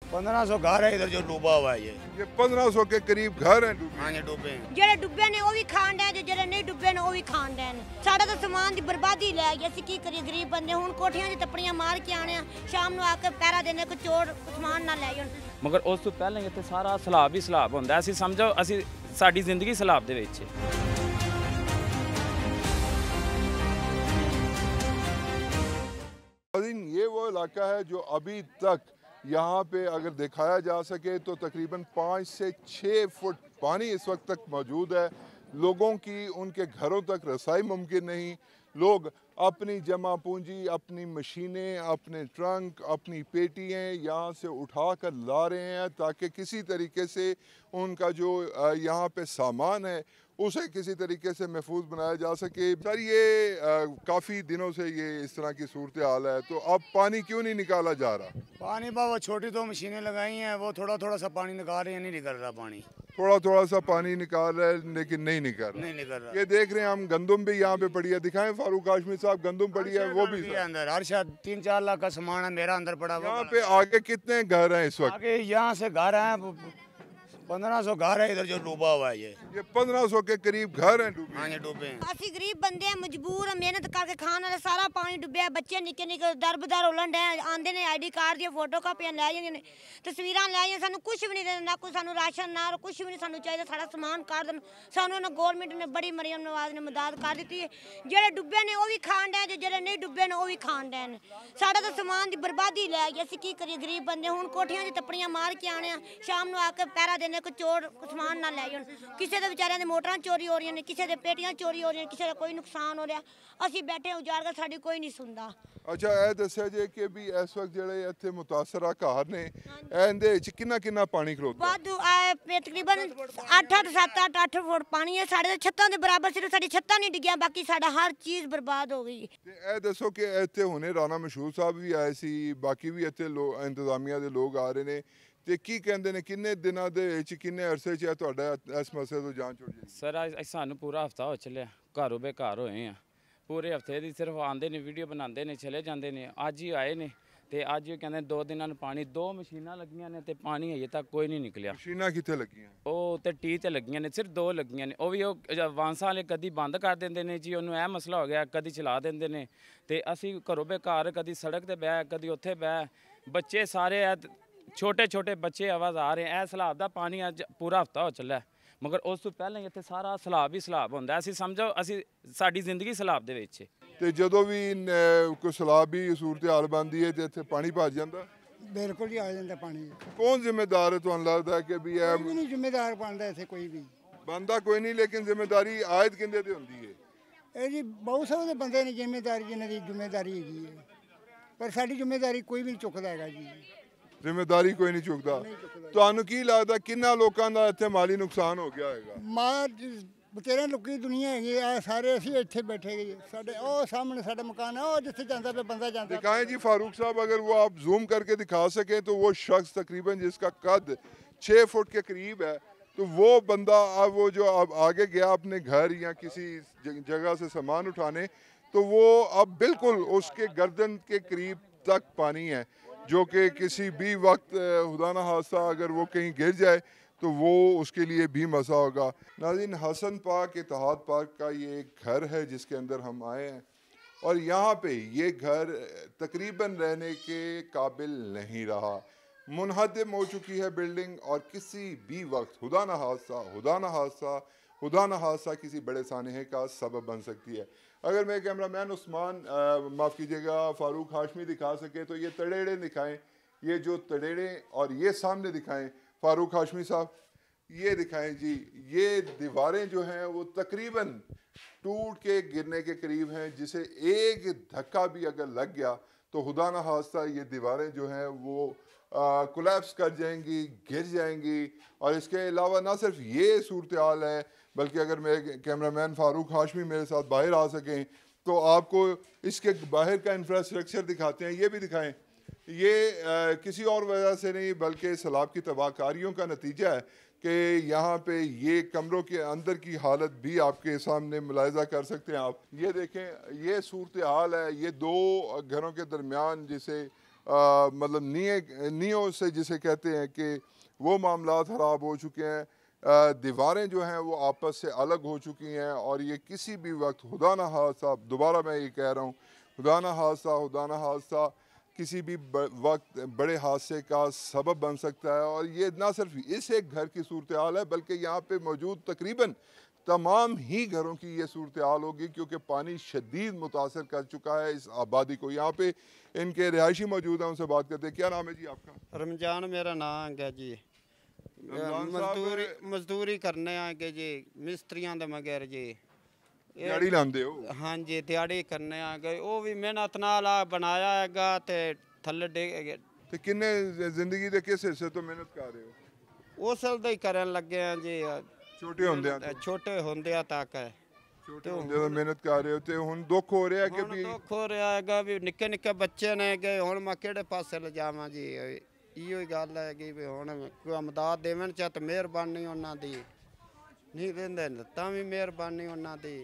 1500 घर है इधर जो डूबा हुआ है। ये 1500 के करीब घर हैं डूबे। हाँ, ये डूबे हैं। ਜਿਹੜੇ ਡੁੱਬੇ ਨੇ ਉਹ ਵੀ ਖਾਣ ਡੈ ਜਿਹੜੇ ਨਹੀਂ ਡੁੱਬੇ ਨੇ ਉਹ ਵੀ ਖਾਣ ਡੈ ਨੇ। ਸਾਡਾ ਤਾਂ ਸਮਾਨ ਦੀ ਬਰਬਾਦੀ ਲੈ ਗਈ। ਅਸੀਂ ਕੀ ਕਰੀਏ ਗਰੀਬ ਬੰਦੇ, ਹੁਣ ਕੋਠੀਆਂ 'ਚ ਤੱਪੜੀਆਂ ਮਾਰ ਕੇ ਆਣੇ ਆ, ਸ਼ਾਮ ਨੂੰ ਆ ਕੇ ਪੈਰਾ ਦੇਣੇ ਕੋਈ ਚੋਰ ਸਮਾਨ ਨਾ ਲੈ ਜਾਣ। ਮਗਰ ਉਸ ਤੋਂ ਪਹਿਲਾਂ ਇੱਥੇ ਸਾਰਾ ਸਲਾਬ ਹੀ ਸਲਾਬ ਹੁੰਦਾ। ਅਸੀਂ ਸਮਝੋ ਅਸੀਂ ਸਾਡੀ ਜ਼ਿੰਦਗੀ ਸਲਾਬ ਦੇ ਵਿੱਚ ਹੈ। ये वो इलाका है जो अभी तक यहाँ पे अगर दिखाया जा सके तो तकरीबन 5 से 6 फुट पानी इस वक्त तक मौजूद है। लोगों की उनके घरों तक रसाई मुमकिन नहीं। लोग अपनी जमा पूंजी, अपनी मशीनें, अपने ट्रंक, अपनी पेटियाँ यहाँ से उठा कर ला रहे हैं ताकि किसी तरीके से उनका जो यहाँ पे सामान है उसे किसी तरीके से महफूज बनाया जा सके। सर ये काफ़ी दिनों से ये इस तरह की सूरत हाल है, तो अब पानी क्यों नहीं निकाला जा रहा? पानी वो छोटी दो मशीनें लगाई हैं, वो थोड़ा थोड़ा सा पानी निकाल रहे हैं, नहीं निकल रहा पानी। थोड़ा थोड़ा सा पानी निकाल रहा है लेकिन नहीं निकल रहा। नहीं निकल रहा। ये देख रहे हैं हम, गंदम भी यहाँ पे पड़ी है। दिखाएं फारूक हाशमी साहब, गंदम पड़ी है वो भी अंदर। हर शायद 3-4 लाख का सामान है मेरा अंदर पड़ा हुआ। यहाँ पे आगे कितने घर हैं इस वक्त? आगे यहाँ से घर हैं 1500 घर है इधर जो डूबा हुआ है। ये 1500 के करीब घर हैं डूबे। हाँ, ये डूबे हैं। ਅਸੀਂ ਗਰੀਬ ਬੰਦੇ ਆ, ਮਜਬੂਰ ਆ, ਮਿਹਨਤ ਕਰਕੇ ਖਾਣ ਵਾਲੇ, ਸਾਰਾ ਪਾਣੀ ਡੁੱਬਿਆ। ਬੱਚੇ ਨਿੱਕੇ ਨਿੱਕੇ ਦਰਬਦਰ ਉਲਣ ਡੈ ਆਂਦੇ ਨੇ, ਆਈਡੀ ਕਾਰਡ ਦੀਆਂ ਫੋਟੋ ਕਾਪੀਆਂ ਲੈ ਜਾਂਦੇ ਨੇ, ਤਸਵੀਰਾਂ ਲੈ ਜਾਂਦੇ। ਸਾਨੂੰ ਕੁਝ ਵੀ ਨਹੀਂ ਦਿੰਦਾ, ਨਾ ਕੋਈ ਸਾਨੂੰ ਰਾਸ਼ਨ, ਨਾ ਕੁਝ ਵੀ ਨਹੀਂ ਸਾਨੂੰ ਚਾਹੀਦਾ। ਸਾਡਾ ਸਮਾਨ ਕਰ ਦੇਣ ਸਾਨੂੰ। ਨਾ ਗੌਰਮੈਂਟ ਨੇ ਬੜੀ ਮਰੀਮ ਨਵਾਜ਼ ਨੇ ਮਦਦ ਕਰ ਦਿੱਤੀ ਹੈ। ਜਿਹੜੇ ਡੁੱਬੇ ਨੇ ਉਹ ਵੀ ਖਾਣ ਡੈ, ਜਿਹੜੇ ਨਹੀਂ ਡੁੱਬੇ ਨੇ ਉਹ ਵੀ ਖਾਣ ਡੈ ਨੇ। ਸਾਡਾ ਤਾਂ ਸਮਾਨ ਦੀ ਬਰਬਾਦੀ ਲੈ ਗਈ। ਅਸੀਂ ਕੀ ਕਰੀਏ ਗਰੀਬ ਬੰਦੇ, ਹੁਣ ਕੋਠੀਆਂ 'ਚ ਤੱਪੜੀਆਂ ਮਾਰ ਕੇ ਆਣੇ ਆ, ਸ਼ਾਮ ਨੂੰ ਆ ਕੇ ਪੈਰਾ ਦੇਣੇ ਕੋਈ ਚੋਰ ਸਮਾਨ ਨਾ ਲੈ ਜਾਣ। ਕਿਸੇ ਦੇ ਵਿਚਾਰਿਆਂ ਦੇ ਮੋਟਰਾਂ ਚੋਰੀ ਹੋ ਰਹੀਆਂ ਨੇ, ਕਿਸੇ ਦੇ ਪੇਟੀਆਂ ਚੋਰੀ ਹੋ ਰਹੀਆਂ ਨੇ, ਕਿਸੇ ਦਾ ਕੋਈ ਨੁਕਸਾਨ ਹੋ ਰਿਹਾ। ਅਸੀਂ ਬੈਠੇ ਉਜਾੜ ਕੇ, ਸਾਡੀ ਕੋਈ ਨਹੀਂ ਸੁਣਦਾ। अच्छा ਇਹ ਦੱਸਿਆ ਜੇ ਕਿ ਵੀ ਇਸ ਵਕਤ ਜਿਹੜੇ ਇੱਥੇ ਮੁਤਾਸਰਾ ਘਰ ਨੇ ਇਹਦੇ ਵਿੱਚ ਕਿੰਨਾ ਪਾਣੀ ਖਲੋਤਾ? ਵਾਧੂ ਤਕਰੀਬਨ 8-8 7-8 8 ਫੁੱਟ ਪਾਣੀ ਹੈ। ਸਾਡੇ ਛੱਤਾਂ ਦੇ ਬਰਾਬਰ, ਸਿਰਫ ਸਾਡੀ ਛੱਤਾਂ ਨਹੀਂ ਡਿੱਗੀਆਂ, ਬਾਕੀ ਸਾਡਾ ਹਰ ਚੀਜ਼ ਬਰਬਾਦ ਹੋ ਗਈ। ਤੇ ਇਹ ਦੱਸੋ ਕਿ ਇੱਥੇ ਹੁਣੇ ਰਾਣਾ ਮਸ਼ਹੂਰ ਸਾਹਿਬ ਵੀ ਆਏ ਸੀ, ਬਾਕੀ ਵੀ ਇੱਥੇ ਇੰਤਜ਼ਾਮੀਆ ਦੇ ਲੋਕ ਆ ਰਹੇ ਨੇ, ਤੇ ਕੀ ਕਹਿੰਦੇ ਨੇ ਕਿੰਨੇ ਦਿਨਾਂ ਦੇ ਵਿੱਚ, ਕਿੰਨੇ ਅਰਸੇ 'ਚ ਤੁਹਾਡਾ ਇਸ ਮਸਲੇ ਤੋਂ ਜਾਂਚ ਹੋ ਜਾਏਗੀ? ਸਰ ਅੱਜ ਸਾਨੂੰ ਪੂਰਾ ਹਫਤਾ ਹੋ ਚੱਲਿਆ, ਘਰੋਂ ਬੇਘਰ ਹੋਏ ਆ। ਪੂਰੇ ਹਫਤੇ ਦੀ ਸਿਰਫ ਆਉਂਦੇ ਨੇ, ਵੀਡੀਓ ਬਣਾਉਂਦੇ ਨੇ, ਚਲੇ ਜਾਂਦੇ ਨੇ। ਅੱਜ ਹੀ ਆਏ ਨੇ ਤੇ ਅੱਜ ਹੀ ਕਹਿੰਦੇ 2 ਦਿਨਾਂ ਨੂੰ ਪਾਣੀ। 2 ਮਸ਼ੀਨਾਂ ਲੱਗੀਆਂ ਨੇ ਤੇ ਪਾਣੀ ਹਜੇ ਤੱਕ ਕੋਈ ਨਹੀਂ ਨਿਕਲਿਆ। ਮਸ਼ੀਨਾਂ ਕਿੱਥੇ ਲੱਗੀਆਂ? ਉਹ ਤੇ ਟੀ ਤੇ ਲੱਗੀਆਂ ਨੇ, ਸਿਰਫ 2 ਲੱਗੀਆਂ ਨੇ। ਉਹ ਵੀ ਉਹ ਵਾਂਸਾਂ ਵਾਲੇ ਕਦੀ ਬੰਦ ਕਰ ਦਿੰਦੇ ਨੇ ਜੀ, ਉਹਨੂੰ ਇਹ ਮਸਲਾ ਹੋ ਗਿਆ, ਕਦੀ ਚਲਾ ਦਿੰਦੇ ਨੇ। ਤੇ ਅਸੀਂ ਘਰੋਂ ਬੇਘਰ, ਕਦੀ ਸੜਕ ਤੇ ਬਹਿ, ਕਦੀ ਉੱਥੇ ਬਹਿ। ਬੱਚੇ ਸਾਰੇ ਛੋਟੇ ਛੋਟੇ ਬੱਚੇ ਆਵਾਜ਼ ਆ ਰਹੇ। ਇਹ ਸਲਾਬ ਦਾ ਪਾਣੀ ਅੱਜ ਪੂਰਾ ਹਫਤਾ ਹੋ ਚੱਲਿਆ। ਮਗਰ ਉਸ ਤੋਂ ਪਹਿਲਾਂ ਇੱਥੇ ਸਾਰਾ ਸਲਾਬ ਹੀ ਸਲਾਬ ਹੁੰਦਾ। ਅਸੀਂ ਸਮਝੋ ਅਸੀਂ ਸਾਡੀ ਜ਼ਿੰਦਗੀ ਸਲਾਬ ਦੇ ਵਿੱਚ ਹੈ। ਤੇ ਜਦੋਂ ਵੀ ਕੋਈ ਸਲਾਬੀ ਸੂਰਤ ਹਾਲ ਬਣਦੀ ਹੈ ਤੇ ਇੱਥੇ ਪਾਣੀ ਭਰ ਜਾਂਦਾ? ਬਿਲਕੁਲ ਹੀ ਆ ਜਾਂਦਾ ਪਾਣੀ। ਕੌਣ ਜ਼ਿੰਮੇਦਾਰ ਹੈ ਤੁਹਾਨੂੰ ਲੱਗਦਾ ਕਿ ਵੀ ਇਹ? ਕੋਈ ਨਹੀਂ ਜ਼ਿੰਮੇਦਾਰ ਬਣਦਾ ਇੱਥੇ ਕੋਈ ਵੀ। ਬੰਦਾ ਕੋਈ ਨਹੀਂ, ਲੇਕਿਨ ਜ਼ਿੰਮੇਦਾਰੀ ਆਇਦ ਕਿੰਦੇ ਤੇ ਹੁੰਦੀ ਹੈ? ਇਹ ਜੀ ਬਹੁਤ ਸਾਰੇ ਬੰਦੇ ਨੇ ਜ਼ਿੰਮੇਦਾਰੀ, ਜਿਨ੍ਹਾਂ ਦੀ ਜ਼ਿੰਮੇਦਾਰੀ ਹੈਗੀ ਹੈ, ਪਰ ਸਾਡੀ ਜ਼ਿੰਮੇਦਾਰੀ ਕੋਈ ਵੀ ਨਹੀਂ ਚੁੱਕਦਾ ਹੈਗਾ ਜੀ। ਜ਼ਿੰਮੇਦਾਰੀ ਕੋਈ ਨਹੀਂ ਚੁੱਕਦਾ। ਤੁਹਾਨੂੰ ਕੀ ਲੱਗਦਾ ਕਿੰਨਾ ਲੋਕਾਂ ਦਾ ਇੱਥੇ ਮਾਲੀ ਨੁਕਸਾਨ ਹੋ ਗਿਆ ਹੋਏਗਾ? ਬਤੇਰੇ ਲੋਕੀ ਦੁਨੀਆ ਹੈਗੀ ਆ, ਸਾਰੇ ਅਸੀਂ ਇੱਥੇ बैठे गए। साढ़े ਉਹ सामने साढ़ा मकान है, ਉਹ ਜਿੱਥੇ ਜਾਂਦਾ पे बंदा जाता। दिखाएं जी फारूक साहब, अगर वो आप जूम करके दिखा सकें तो वो शख्स तकरीबन जिसका कद 6 फुट के करीब है, तो वो बंदा अब वो जो अब आगे गया अपने घर या किसी जगह से सामान उठाने, तो वो अब बिल्कुल उसके गर्दन के करीब तक पानी है, जो कि किसी भी वक्त खुदा न खास्ता अगर वो कहीं गिर जाए तो वो उसके लिए भी मसा होगा। नाज़रीन, हसन पार्क इत्तेहाद पार्क का ये एक घर है जिसके अंदर हम आए हैं, और यहाँ पे ये घर तकरीबन रहने के काबिल नहीं रहा। मुनहदम हो चुकी है बिल्डिंग, और किसी भी वक्त खुदा न हादसा किसी बड़े सानहे का सबब बन सकती है। अगर मेरे कैमरामैन उस्मान माफ़ कीजिएगा फारूक हाशमी दिखा सके तो ये तड़ेड़े दिखाएं, ये जो तड़ेड़े, और ये सामने दिखाएं फारूक हाशमी साहब, ये दिखाएं जी। ये दीवारें जो हैं वो तकरीबन टूट के गिरने के करीब हैं, जिसे एक धक्का भी अगर लग गया तो खुदा न खास्ता ये दीवारें जो हैं वो कोलैप्स कर जाएंगी, गिर जाएंगी। और इसके अलावा ना सिर्फ ये सूरत हाल है, बल्कि अगर मेरे कैमरामैन फारूक हाशमी मेरे साथ बाहर आ सकें तो आपको इसके बाहर का इंफ्रास्ट्रक्चर दिखाते हैं। ये भी दिखाएं। ये किसी और वजह से नहीं बल्कि सैलाब की तबाहकारियों का नतीजा है कि यहाँ पे ये कमरों के अंदर की हालत भी आपके सामने मुलाहिजा कर सकते हैं आप। ये देखें, ये सूरत हाल है। ये 2 घरों के दरमियान जिसे मतलब नीयों से जिसे कहते हैं कि वो मामला ख़राब हो चुके हैं। दीवारें जो हैं वो आपस से अलग हो चुकी हैं और ये किसी भी वक्त खुदा ना हादसा, दोबारा मैं ये कह रहा हूँ, खुदा ना हादसा किसी भी वक्त बड़े हादसे का सबब बन सकता है। और ये ना सिर्फ इस एक घर की सूरत हाल है बल्कि यहाँ पे मौजूद तकरीबन तमाम ही घरों की ये सूरत हाल होगी, क्योंकि पानी शदीद मुतासर कर चुका है इस आबादी को। यहाँ पे इनके रिहायशी मौजूद हैं, उनसे बात करते हैं। क्या नाम है जी आपका? रमजान मेरा नाम है जी। मजदूरी करने आगे जी, मिस्त्रियां दे मगर जी दिहाड़ी लांदे हो? हाँ जी, दिहाड़ी करने आ गए। वो भी मेहनत नाल बनाया हैगा ते थल्ले डिग। ते किन्ने जिंदगी दे किस हिस्से तो मेहनत कर रहे हो? उस दा ही करन लगे हैं जी। छोटे होंदे तक है। छोटे होंदे तो मेहनत कर रहे हो ते हुन दुख हो रहा है कि भी? दुख हो रहा हैगा भी, निक्के निक्के बच्चे ने गए हुन मैं केड़े पासे ले जावां जी। इहो ही गल है कि हुन कोई अमदाद देवन चाहे तो मेहरबानी उन्हां दी, नहीं देंदे तां भी मेहरबानी उन्हां दी।